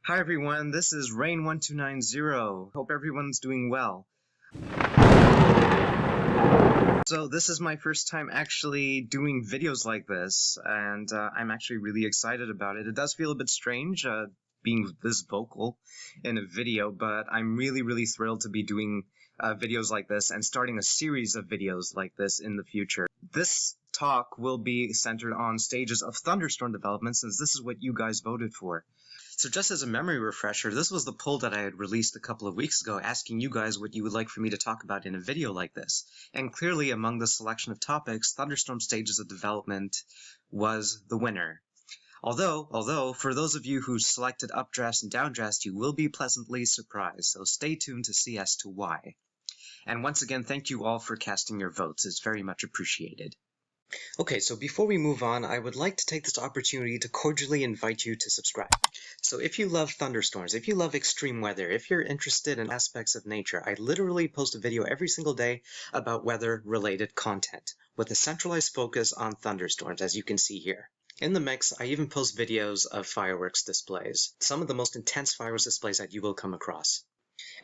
Hi everyone, this is Rain1290. Hope everyone's doing well. So this is my first time actually doing videos like this, and I'm actually really excited about it. It does feel a bit strange being this vocal in a video, but I'm really thrilled to be doing videos like this and starting a series of videos like this in the future. This talk will be centered on stages of Thunderstorm development, since this is what you guys voted for. So just as a memory refresher, this was the poll that I had released a couple of weeks ago asking you guys what you would like for me to talk about in a video like this. And clearly among the selection of topics, Thunderstorm stages of development was the winner. Although, for those of you who selected updrafts and downdrafts, you will be pleasantly surprised, so stay tuned to see as to why. And once again, thank you all for casting your votes. It's very much appreciated. Okay, so before we move on, I would like to take this opportunity to cordially invite you to subscribe. So if you love thunderstorms, if you love extreme weather, if you're interested in aspects of nature, I literally post a video every single day about weather-related content, with a centralized focus on thunderstorms, as you can see here. In the mix, I even post videos of fireworks displays, some of the most intense fireworks displays that you will come across.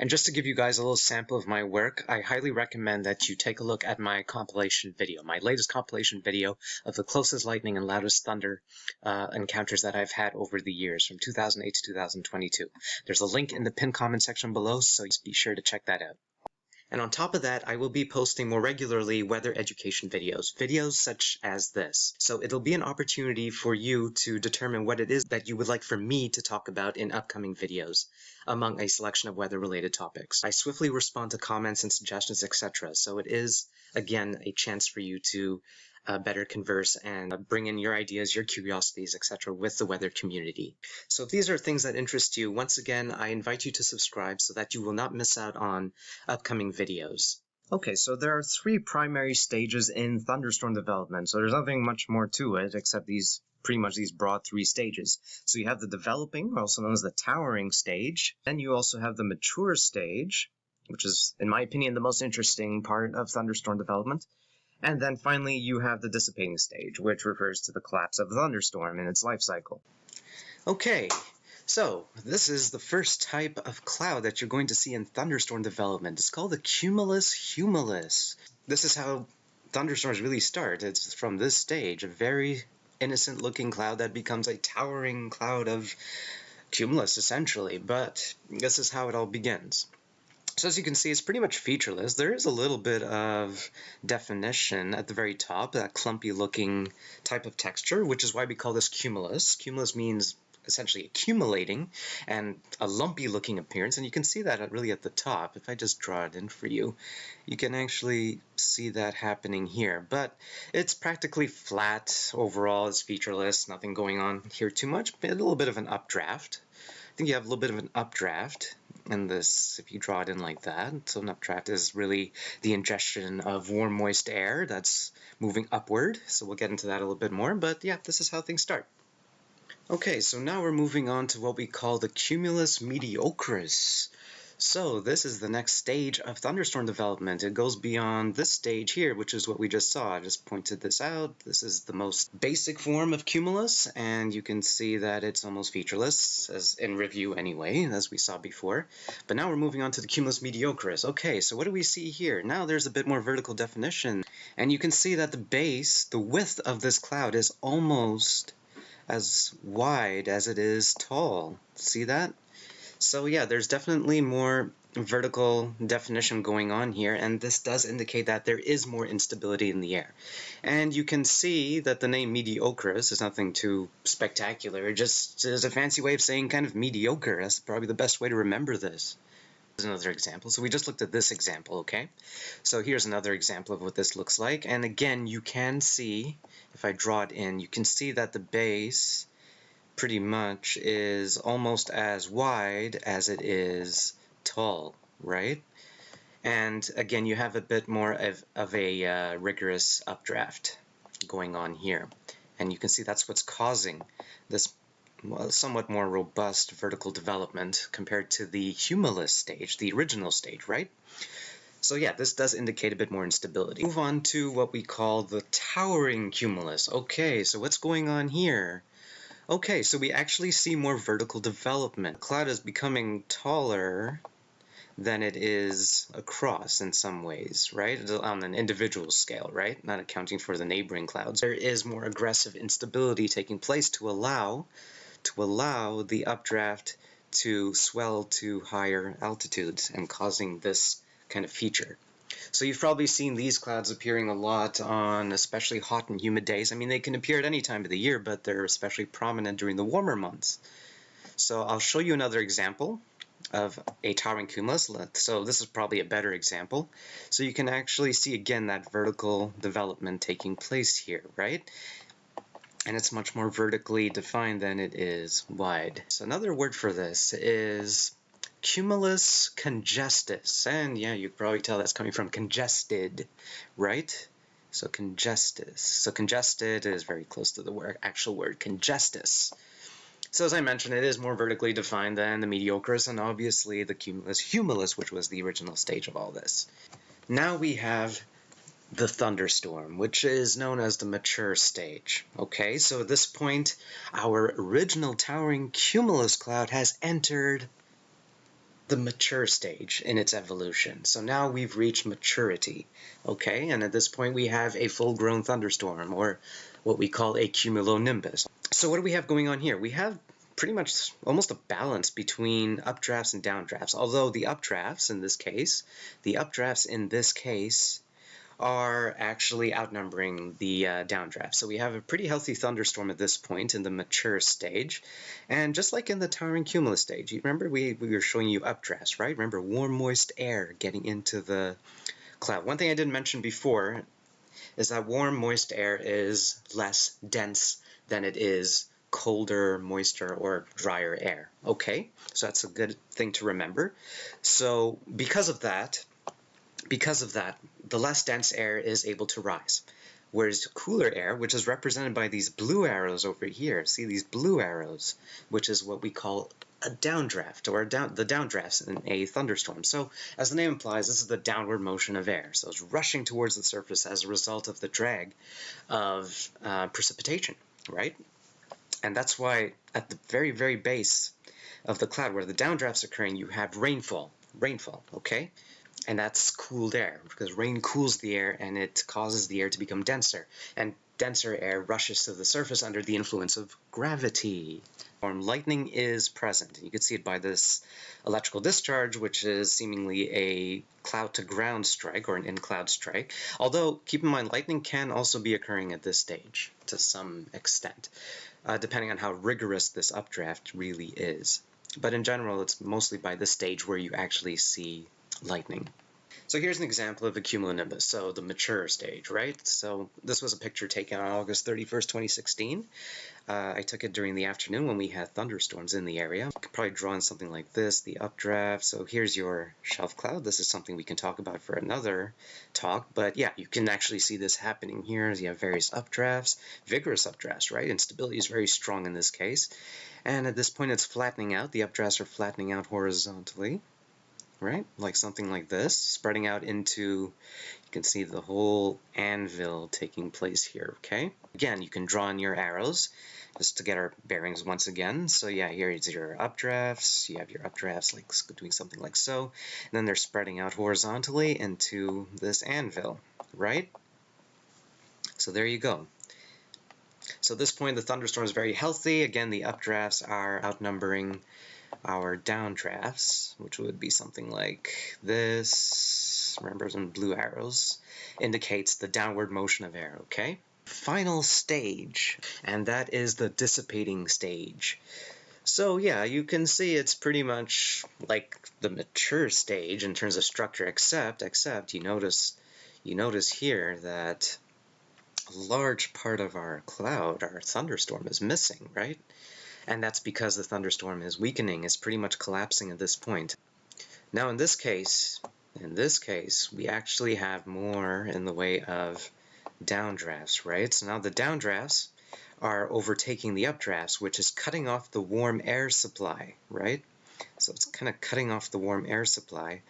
And just to give you guys a little sample of my work, I highly recommend that you take a look at my compilation video, my latest compilation video of the closest lightning and loudest thunder encounters that I've had over the years from 2008 to 2022. There's a link in the pinned comment section below, so be sure to check that out. And on top of that, I will be posting more regularly weather education videos such as this. So it'll be an opportunity for you to determine what it is that you would like for me to talk about in upcoming videos among a selection of weather-related topics. I swiftly respond to comments and suggestions, etc. So it is, again, a chance for you to better converse and bring in your ideas, your curiosities, etc. with the weather community. So if these are things that interest you, once again, I invite you to subscribe so that you will not miss out on upcoming videos. Okay, so there are three primary stages in thunderstorm development, so there's nothing much more to it except pretty much these broad three stages. So you have the developing, also known as the towering stage. Then you also have the mature stage, which is, in my opinion, the most interesting part of thunderstorm development. And then finally, you have the dissipating stage, which refers to the collapse of a thunderstorm in its life cycle. Okay, so this is the first type of cloud that you're going to see in thunderstorm development. It's called the Cumulus Humilis. This is how thunderstorms really start. It's from this stage, a very innocent-looking cloud that becomes a towering cloud of cumulus, essentially. But this is how it all begins. So as you can see, it's pretty much featureless. There is a little bit of definition at the very top, that clumpy looking type of texture, which is why we call this cumulus. Cumulus means essentially accumulating and a lumpy looking appearance, and you can see that really at the top. If I just draw it in for you, you can actually see that happening here. But it's practically flat overall. It's featureless, nothing going on here too much, but a little bit of an updraft. I think you have a little bit of an updraft in this, if you draw it in like that. So an updraft is really the ingestion of warm, moist air that's moving upward. So we'll get into that a little bit more, but yeah, this is how things start. Okay, so now we're moving on to what we call the Cumulus Mediocris. So this is the next stage of thunderstorm development. It goes beyond this stage here, which is what we just saw. I just pointed this out. This is the most basic form of cumulus, and you can see that it's almost featureless, as in review anyway, as we saw before. But now we're moving on to the Cumulus Mediocris. Okay, so what do we see here? Now there's a bit more vertical definition, and you can see that the base, the width of this cloud is almost as wide as it is tall. See that? So yeah, there's definitely more vertical definition going on here, and this does indicate that there is more instability in the air. And you can see that the name Mediocris is nothing too spectacular. It just is a fancy way of saying kind of mediocre. That's probably the best way to remember this. Here's another example. So we just looked at this example, okay? So here's another example of what this looks like. And again, you can see, if I draw it in, you can see that the base pretty much is almost as wide as it is tall, right? And again, you have a bit more of a rigorous updraft going on here. And you can see that's what's causing this somewhat more robust vertical development compared to the Humilis stage, the original stage, right? So yeah, this does indicate a bit more instability. Move on to what we call the towering cumulus. Okay, so what's going on here? Okay, so we actually see more vertical development. Cloud is becoming taller than it is across in some ways, right? On an individual scale, right? Not accounting for the neighboring clouds. There is more aggressive instability taking place to allow the updraft to swell to higher altitudes and causing this kind of feature. So you've probably seen these clouds appearing a lot on especially hot and humid days. I mean, they can appear at any time of the year, but they're especially prominent during the warmer months. So I'll show you another example of a towering cumulus. So this is probably a better example. So you can actually see again that vertical development taking place here, right? And it's much more vertically defined than it is wide. So another word for this is Cumulus congestus, and yeah, you can probably tell that's coming from congested, right? So congestus. So congested is very close to the actual word congestus. So as I mentioned, it is more vertically defined than the Mediocris and obviously the Cumulus Humilis, which was the original stage of all this. Now we have the Thunderstorm, which is known as the mature stage. Okay, so at this point, our original towering cumulus cloud has entered the mature stage in its evolution. So now we've reached maturity, okay? And at this point we have a full-grown thunderstorm, or what we call a cumulonimbus. So what do we have going on here? We have pretty much almost a balance between updrafts and downdrafts, although the updrafts in this case are actually outnumbering the downdraft. So we have a pretty healthy thunderstorm at this point in the mature stage. And just like in the towering cumulus stage, you remember we were showing you updrafts, right? Remember warm, moist air getting into the cloud. One thing I didn't mention before is that warm, moist air is less dense than it is colder, moister, or drier air. Okay, so that's a good thing to remember. So because of that, the less dense air is able to rise, whereas cooler air, which is represented by these blue arrows over here, see these blue arrows, which is what we call a downdraft, or the downdrafts in a thunderstorm. So as the name implies, this is the downward motion of air. So it's rushing towards the surface as a result of the drag of precipitation, right? And that's why at the very, very base of the cloud where the downdraft's occurring, you have rainfall, okay? And that's cooled air, because rain cools the air and it causes the air to become denser. And denser air rushes to the surface under the influence of gravity. Lightning is present. You can see it by this electrical discharge, which is seemingly a cloud-to-ground strike or an in-cloud strike. Although, keep in mind, lightning can also be occurring at this stage to some extent, depending on how rigorous this updraft really is. But in general, it's mostly by this stage where you actually see lightning. So here's an example of a cumulonimbus, so the mature stage, right? So this was a picture taken on August 31st, 2016. I took it during the afternoon when we had thunderstorms in the area. You could probably draw in something like this, the updraft. So here's your shelf cloud. This is something we can talk about for another talk. But yeah, you can actually see this happening here as you have various updrafts, vigorous updrafts, right? Instability is very strong in this case. And at this point, it's flattening out. The updrafts are flattening out horizontally, right? Like something like this, spreading out into, you can see the whole anvil taking place here, okay? Again, you can draw in your arrows just to get our bearings once again. So yeah, here's your updrafts. You have your updrafts like doing something like so. And then they're spreading out horizontally into this anvil, right? So there you go. So at this point, the thunderstorm is very healthy. Again, the updrafts are outnumbering our downdrafts, which would be something like this. Remember, some blue arrows indicates the downward motion of air, okay? Final stage, and that is the dissipating stage. So yeah, you can see it's pretty much like the mature stage in terms of structure, except you notice here that a large part of our cloud, our thunderstorm, is missing, right? And that's because the thunderstorm is weakening, it's pretty much collapsing at this point. Now in this case, we actually have more in the way of downdrafts, right? So now the downdrafts are overtaking the updrafts, which is cutting off the warm air supply, right? So it's kind of cutting off the warm air supply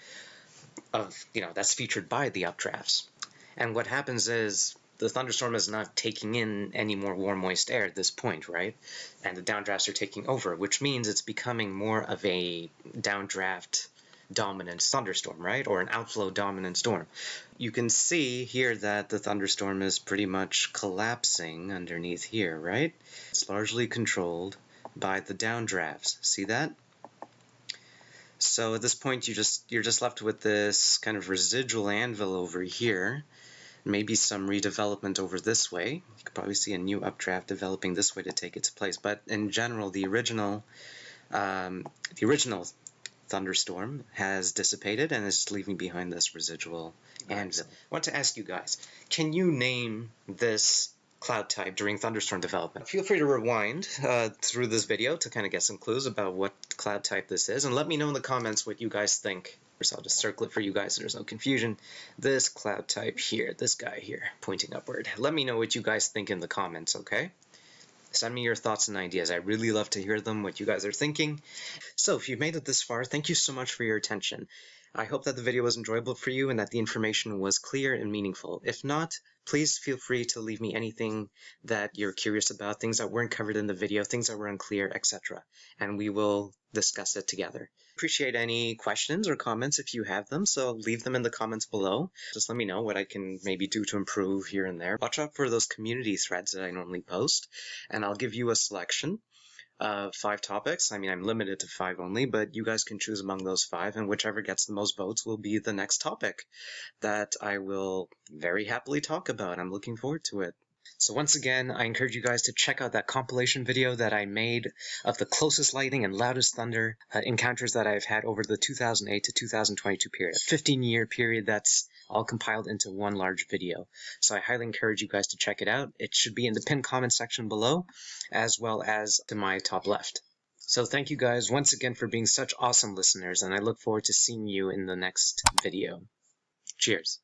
of, that's featured by the updrafts. And what happens is, the thunderstorm is not taking in any more warm, moist air at this point, right? And the downdrafts are taking over, which means it's becoming more of a downdraft dominant thunderstorm, right? Or an outflow dominant storm. You can see here that the thunderstorm is pretty much collapsing underneath here, right? It's largely controlled by the downdrafts. See that? So at this point, you're just left with this kind of residual anvil over here. Maybe some redevelopment over this way. You could probably see a new updraft developing this way to take its place. But in general, the original thunderstorm has dissipated and is leaving behind this residual anvil. I want to ask you guys, can you name this cloud type during thunderstorm development? Feel free to rewind through this video to kind of get some clues about what cloud type this is, and let me know in the comments what you guys think. So I'll just circle it for you guys so there's no confusion. This cloud type here, this guy here, pointing upward. Let me know what you guys think in the comments, okay? Send me your thoughts and ideas. I really love to hear them, what you guys are thinking. So if you've made it this far, thank you so much for your attention. I hope that the video was enjoyable for you and that the information was clear and meaningful. If not, please feel free to leave me anything that you're curious about, things that weren't covered in the video, things that were unclear, etc. And we will discuss it together. Appreciate any questions or comments if you have them, so leave them in the comments below. Just let me know what I can maybe do to improve here and there. Watch out for those community threads that I normally post, and I'll give you a selection of 5 topics. I mean, I'm limited to 5 only, but you guys can choose among those 5, and whichever gets the most votes will be the next topic that I will very happily talk about. I'm looking forward to it. So once again, I encourage you guys to check out that compilation video that I made of the closest lightning and loudest thunder encounters that I've had over the 2008 to 2022 period, a 15-year period that's all compiled into one large video. So I highly encourage you guys to check it out. It should be in the pinned comment section below, as well as to my top left. So thank you guys once again for being such awesome listeners, and I look forward to seeing you in the next video. Cheers.